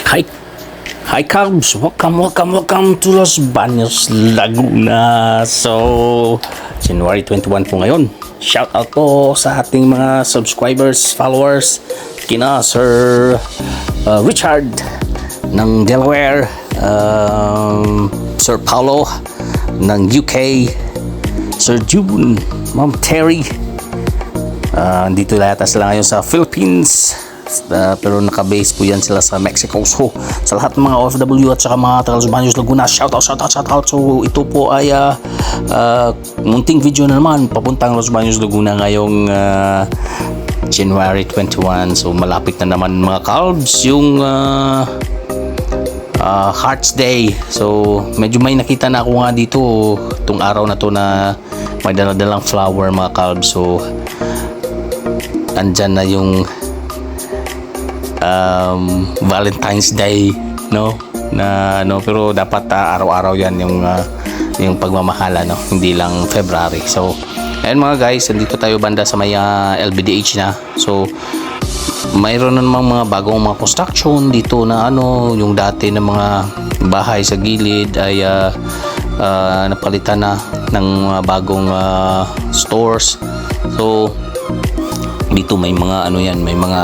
Hi, hi Cubs! Welcome to Los Baños, Laguna. So, January 21 po ngayon. Shout out po sa ating mga subscribers, followers, kina Sir Richard ng Delaware, Sir Paulo ng UK, Sir June, Ma'am Terry. Dito lahat sila ngayon sa Philippines. Pero naka-base po yan sila sa Mexico. So sa lahat ng mga OFW at saka mga taga Los Baños, Laguna, shout out. So ito po ay munting video na naman papuntang Los Baños, Laguna ngayong January 21. So malapit na naman mga Cubs yung Hearts Day. So medyo may nakita na ako nga dito itong araw na to na may daladalang flower mga Cubs. So andyan na yung Valentine's Day, no, pero dapat araw-araw yan yung pagmamahala, no, hindi lang February. So ayun mga guys, nandito tayo banda sa may LBDH na. So mayroon na namang mga bagong mga construction dito na yung dati na mga bahay sa gilid ay napalitan na ng bagong stores. So dito may mga may mga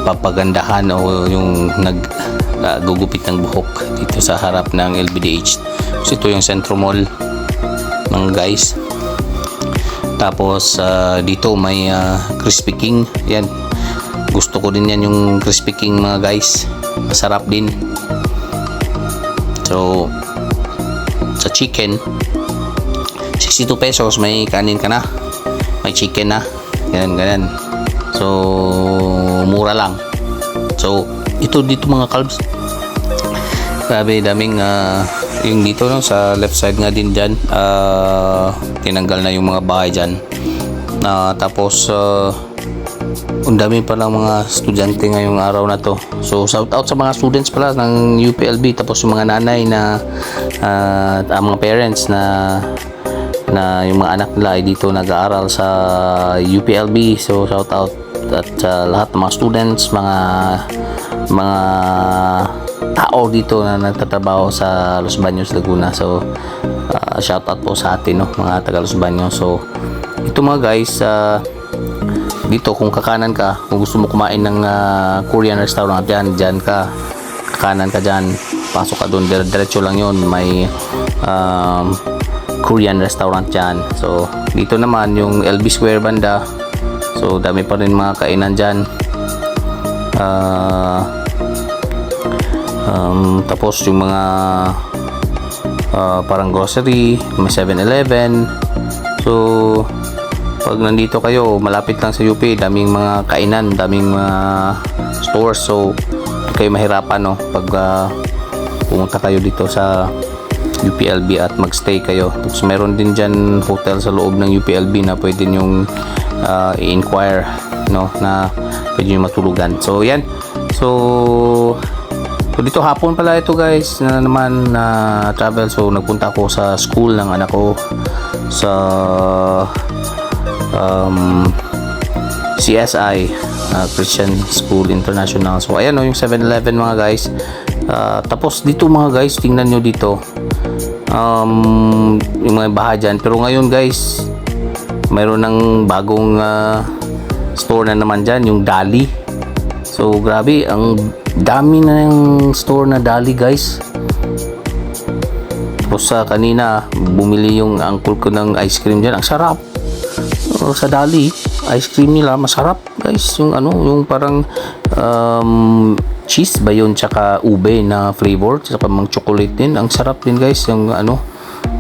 papagandahan o yung gugupit ng buhok dito sa harap ng LBDH. So ito yung Centro Mall mga guys. Tapos dito may Crispy King. Yan, gusto ko din yan yung Crispy King mga guys, masarap din. So sa chicken 62 pesos may kanin ka na, may chicken na, ganyan. So mura lang. So ito dito mga Cubs, grabe daming yung dito sa left side nga din dyan, tinanggal na yung mga bahay dyan. Tapos ang dami pa lang mga estudyante ngayong araw na to. So shout out sa mga students pala ng UPLB, tapos yung mga nanay na mga parents na yung mga anak nila ay dito nag-aaral sa UPLB. So shout out at lahat ng mga students, mga tao dito na nagtatrabaho sa Los Baños, Laguna. So shout out po sa atin, mga taga Los Baños. So ito mga guys, dito kung kakanan ka, kung gusto mo kumain ng Korean restaurant, dyan ka, kakanan ka dyan, pasok ka doon, diretso lang yun, may Korean restaurant dyan. So dito naman yung LB Square banda, so dami pa rin mga kainan dyan. Tapos yung mga parang grocery, may 7-Eleven. So pag nandito kayo, malapit lang sa UP, daming mga kainan, daming mga stores. So kayo mahirapan pag pumunta kayo dito sa UPLB at magstay kayo. Tapos meron din dyan hotel sa loob ng UPLB na pwede nyong i-inquire, na pwede nyo matulugan. So yan. So dito hapon pala ito guys na naman travel. So nagpunta ako sa school ng anak ko sa CSI, Christian School International. So ayan yung 7-Eleven mga guys. Tapos dito mga guys, tingnan nyo dito yung mga bahay dyan. Pero ngayon guys, mayroon ng bagong store na naman dyan, yung Dali. So grabe, ang dami na yung store na Dali guys. Tapos kanina bumili yung uncle ko ng ice cream dyan, ang sarap. Sa Dali, ice cream nila masarap guys, yung parang cheese ba yun, tsaka ube na flavor, tsaka mang chocolate din, ang sarap din guys yung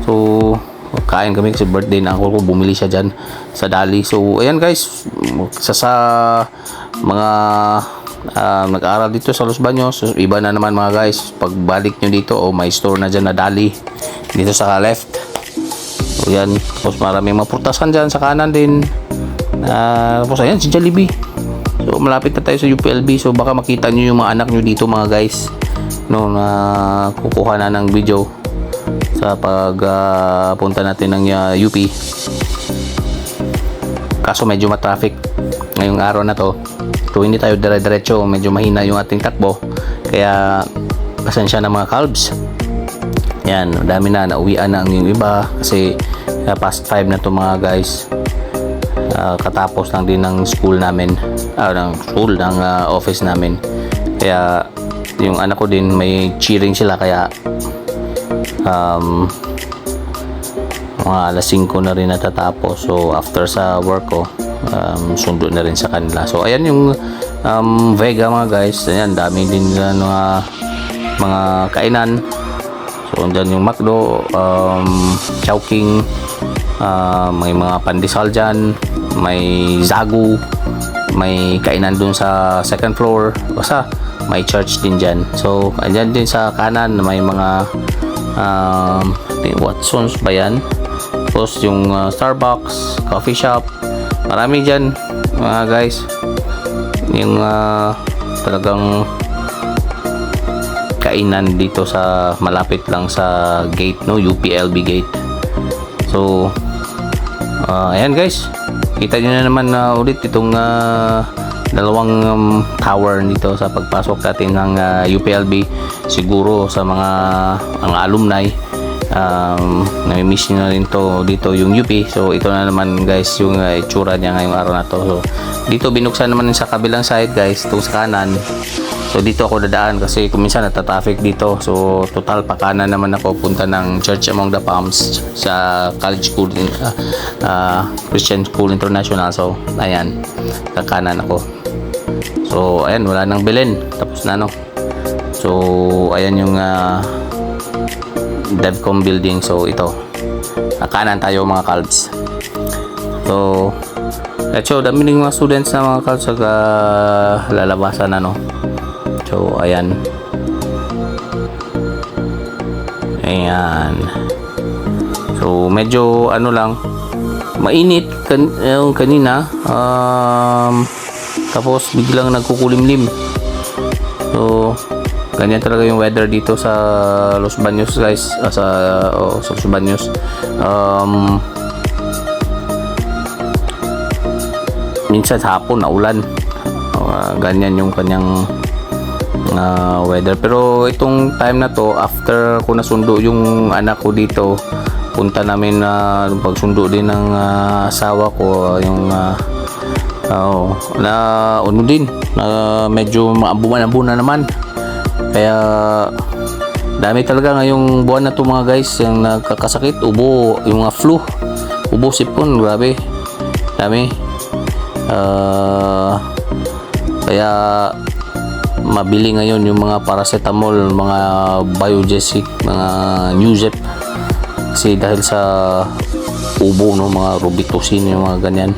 So kain kami kasi birthday na uncle ko, bumili siya dyan sa Dali. So ayan guys, sa mga nag-aaral dito sa Los Baños, so, iba na naman mga guys, pagbalik nyo dito may store na dyan na Dali dito sa left. So yan, tapos maraming mga prutasan dyan sa kanan din. Tapos ayan si Jollibee. So malapit na tayo sa UPLB. So baka makita nyo yung mga anak nyo dito mga guys, na kukuha na ng video sa pagpunta natin ng UP. Kaso medyo matraffic ngayong araw na to, Kung hindi tayo dire-diretso, medyo mahina yung ating takbo. Kaya pasensya na mga kalbs. Yan, dami na, nauwian na ang yung iba kasi past 5 na to mga guys. Katapos lang din ng school namin, ng office namin. Kaya yung anak ko din may cheering sila, kaya mga alas 5 na rin natatapos. So after sa work ko, sundo na rin sa kanila. So ayan yung Vega mga guys. Ayan, dami din nila mga kainan. So andyan yung McDo, Chowking, may mga pandesal dyan, may Zagu, may kainan dun sa second floor, basta may church din dyan. So andyan din sa kanan may mga Watsons ba yan, tapos yung Starbucks, coffee shop, marami dyan mga guys. Yung talagang kainan dito sa malapit lang sa gate, no, UPLB gate. So ayan guys, kita nyo na naman ulit itong dalawang tower dito sa pagpasok natin ng UPLB. Siguro sa mga alumni, nami-miss nyo na rin to dito yung UP. So ito na naman guys yung itsura niya ngayong araw na to. So dito binuksan naman sa kabilang side guys, itong sa kanan. So dito ako dadaan kasi kuminsan natatraffic dito. So total pa kanan naman ako punta ng Church Among the Palms sa college school, Christian School International. So ayan, sa kanan ako. So ayan, wala nang bilin, tapos na no. So ayan yung DevCom building. So ito, kanan tayo mga kalbs. So let's show, dami ng mga students na mga kalbs sa lalabasan na no. So ayan, so medyo ano lang, mainit yung kanina, tapos biglang nagkukulimlim. So ganyan talaga yung weather dito sa Los Baños guys, sa Los Baños. Minsan sa hapon naulan, ganyan yung kanyang weather. Pero itong time na to, after ko nasundo yung anak ko dito, punta namin pagsundo din ng asawa ko, yung ano din, medyo maabuman na naman. Kaya dami talaga ngayong buwan na to mga guys yung nagkakasakit, ubo, yung mga flu, ubo, sipon, grabe dami. Kaya mabili ngayon yung mga paracetamol, mga biogesic, mga Newzep, kasi dahil sa ubo, no, mga Robitussin, yung mga ganyan.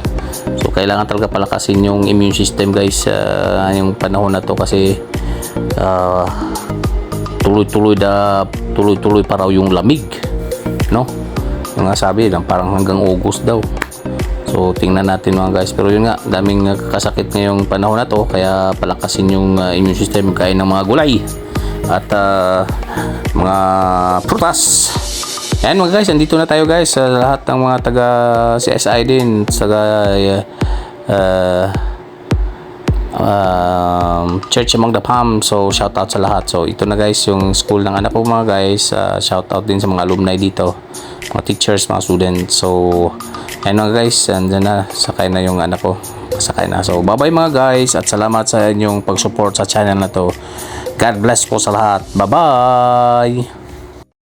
So kailangan talaga palakasin yung immune system guys, yung panahon na to, kasi tuloy-tuloy pa raw yung lamig, no, yung nga sabi lang parang hanggang August daw. So tingnan natin mga guys, pero yun nga, daming nagkakasakit ngayong panahon na to, kaya palakasin yung immune system, kain ng mga gulay at mga prutas. Ayan mga guys, andito na tayo guys sa lahat ng mga taga CSI din, taga Church Among the Palms. So shout out sa lahat. So ito na guys yung school ng anak ko mga guys. Shout out din sa mga alumni dito, mga teachers, mga students. So ayan mga guys, andyan na, sakay na yung anak ko, sakay na. So bye bye mga guys, at salamat sa inyong pag-support sa channel na to. God bless po sa lahat. Bye bye.